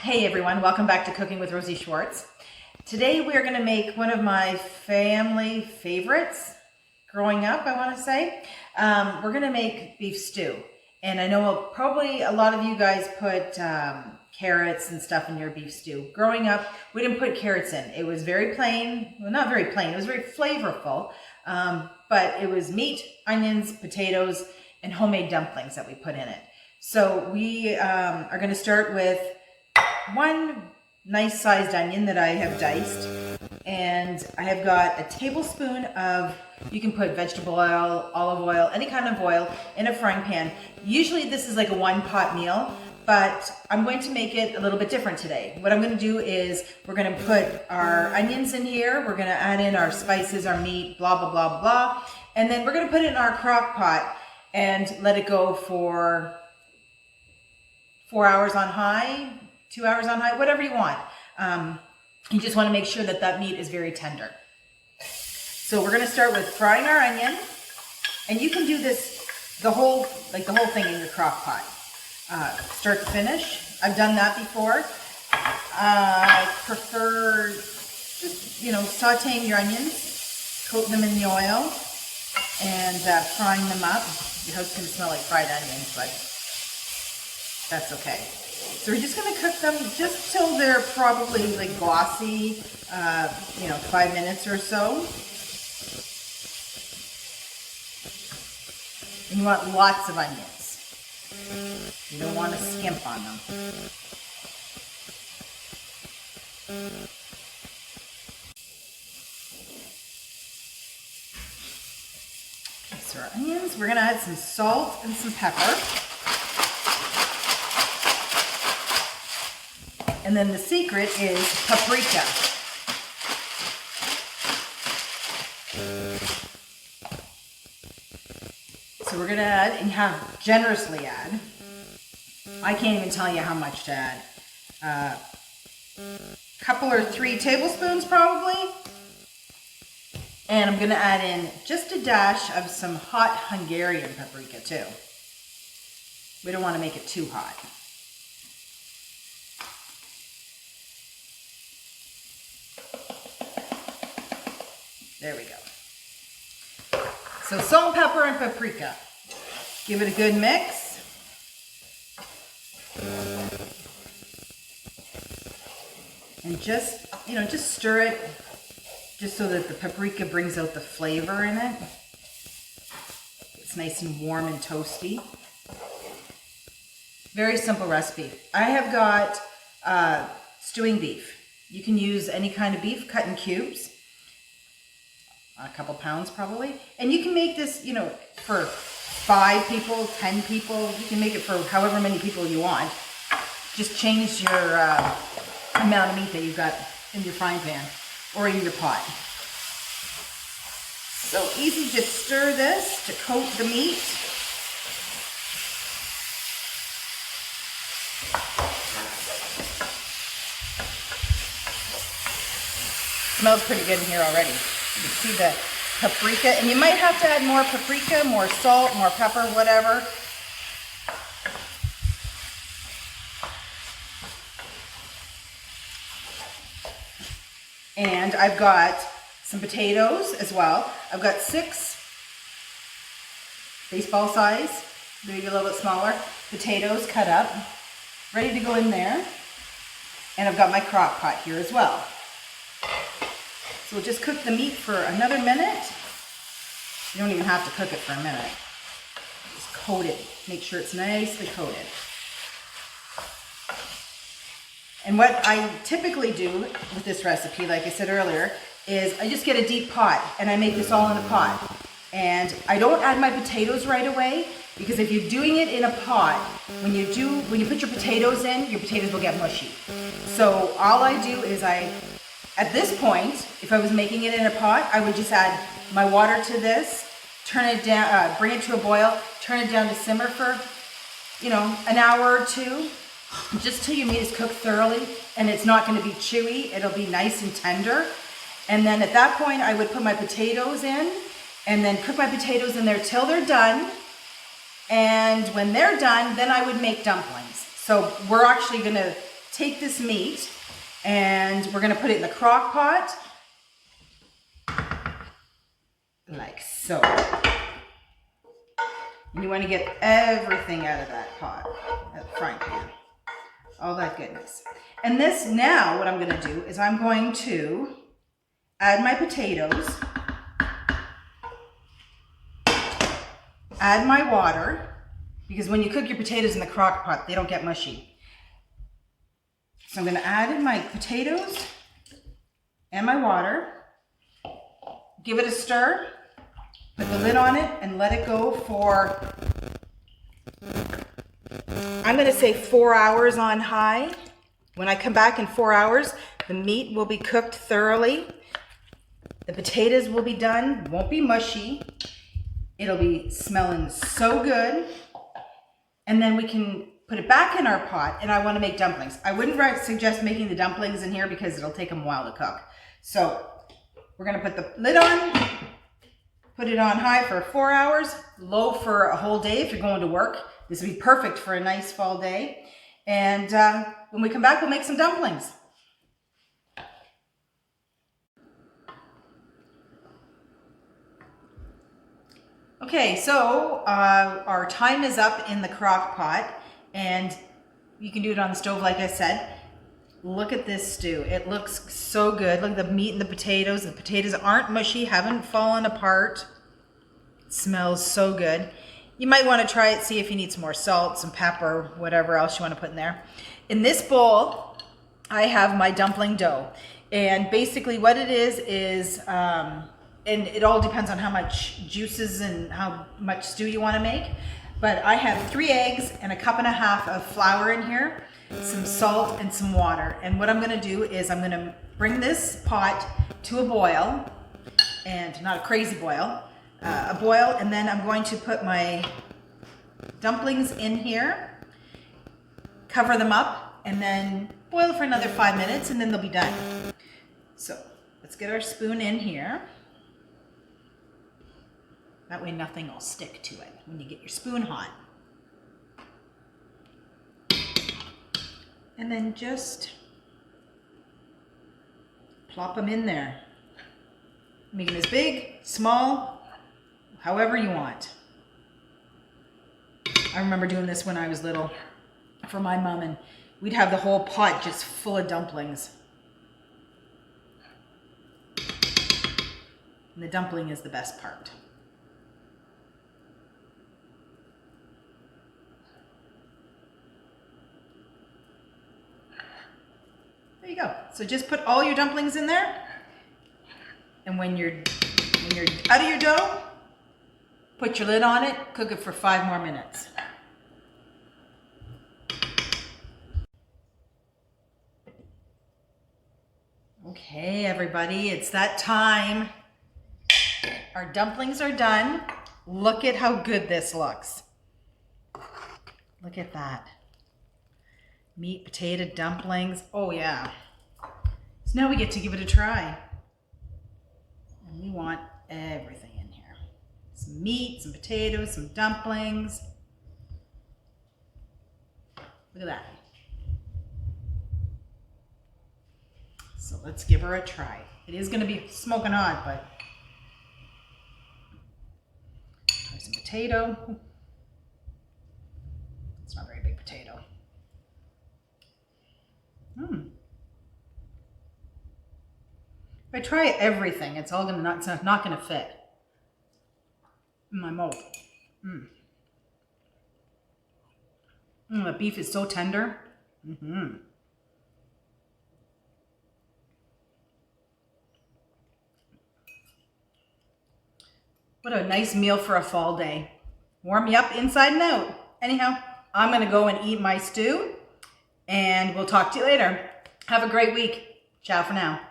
Hey everyone, welcome back to Cooking with Rosie Schwartz. Today we are going to make one of my family favorites growing up, I want to say. We're going to make beef stew. And I know probably a lot of you guys put carrots and stuff in your beef stew. Growing up, we didn't put carrots in. It was very plain, well not very plain, it was very flavorful, but it was meat, onions, potatoes, and homemade dumplings that we put in it. So we are going to start with one nice sized onion that I have diced, and I have got a tablespoon of, you can put vegetable oil, olive oil, any kind of oil in a frying pan. Usually this is like a one pot meal, but I'm going to make it a little bit different today. What I'm going to do is we're going to put our onions in here, we're going to add in our spices, our meat, blah, blah, blah, blah, and then we're going to put it in our crock pot and let it go for 4 hours on high, 2 hours on high, whatever you want. You just want to make sure that that meat is very tender. So we're going to start with frying our onion, and you can do this the whole thing in your crock pot, start to finish. I've done that before. I prefer just sautéing your onions, coating them in the oil, and frying them up. Your house can smell like fried onions, but that's okay. So we're just going to cook them just till they're probably like glossy, 5 minutes or so. And you want lots of onions. You don't want to skimp on them. Okay, so our onions, we're going to add some salt and some pepper. And then the secret is paprika. So we're gonna add, and generously add. I can't even tell you how much to add. Couple or 3 tablespoons probably. And I'm gonna add in just a dash of some hot Hungarian paprika too. We don't want to make it too hot. There we go. So salt, pepper, and paprika. Give it a good mix. And just stir it just so that the paprika brings out the flavor in it. It's nice and warm and toasty. Very simple recipe. I have got stewing beef. You can use any kind of beef cut in cubes. A couple pounds probably. And you can make this, for 5 people, 10 people. You can make it for however many people you want. Just change your amount of meat that you've got in your frying pan or in your pot. So easy, just stir this to coat the meat. Smells pretty good in here already. You can see the paprika, and you might have to add more paprika, more salt, more pepper, whatever. And I've got some potatoes as well. I've got 6 baseball size, maybe a little bit smaller, potatoes cut up, ready to go in there. And I've got my crock pot here as well. So we'll just cook the meat for another minute. You don't even have to cook it for a minute. Just coat it. Make sure it's nicely coated. And what I typically do with this recipe, like I said earlier, is I just get a deep pot and I make this all in a pot. And I don't add my potatoes right away, because if you're doing it in a pot, when you put your potatoes in, your potatoes will get mushy. So all I do is at this point, if I was making it in a pot, I would just add my water to this, turn it down, bring it to a boil, turn it down to simmer for, an hour or 2, just till your meat is cooked thoroughly, and it's not going to be chewy. It'll be nice and tender. And then at that point, I would put my potatoes in, and then cook my potatoes in there till they're done. And when they're done, then I would make dumplings. So we're actually going to take this meat and we're gonna put it in the crock pot, like so. And you wanna get everything out of that pot, that frying pan, all that goodness. And this, now what I'm gonna do is I'm going to add my potatoes, add my water, because when you cook your potatoes in the crock pot, they don't get mushy. So I'm gonna add in my potatoes and my water, give it a stir, put the lid on it and let it go for, I'm gonna say 4 hours on high. When I come back in 4 hours, the meat will be cooked thoroughly. The potatoes will be done, won't be mushy. It'll be smelling so good. And then we can put it back in our pot, and I wanna make dumplings. I wouldn't suggest making the dumplings in here because it'll take them a while to cook. So we're gonna put the lid on, put it on high for 4 hours, low for a whole day if you're going to work. This would be perfect for a nice fall day. And when we come back, we'll make some dumplings. Okay, so our time is up in the crock pot, and you can do it on the stove like I said. Look at this stew. It looks so good. Look at the meat and the potatoes. The potatoes aren't mushy, haven't fallen apart. It smells so good. You might want to try it, see if you need some more salt, some pepper, whatever else you want to put in there. In this bowl, I have my dumpling dough. And basically what it is, and it all depends on how much juices and how much stew you want to make. But I have 3 eggs and 1.5 cups of flour in here, some salt and some water. And what I'm going to do is I'm going to bring this pot to a boil, and not a crazy boil, a boil, and then I'm going to put my dumplings in here, cover them up, and then boil for another 5 minutes, and then they'll be done. So let's get our spoon in here. That way nothing will stick to it when you get your spoon hot. And then just plop them in there. Make them as big, small, however you want. I remember doing this when I was little for my mom, and we'd have the whole pot just full of dumplings. And the dumpling is the best part. There you go. So just put all your dumplings in there, and when you're out of your dough, put your lid on it, cook it for 5 more minutes. Okay, everybody, it's that time. Our dumplings are done. Look at how good this looks. Look at that. Meat, potato, dumplings. Oh yeah. So now we get to give it a try. And we want everything in here. Some meat, some potatoes, some dumplings. Look at that. So let's give her a try. It is going to be smoking hot, but try some potato. It's not a very big potato. If I try everything, it's all gonna not gonna fit in my mold. The beef is so tender. What a nice meal for a fall day. Warm you up inside and out. Anyhow, I'm gonna go and eat my stew, and we'll talk to you later. Have a great week. Ciao for now.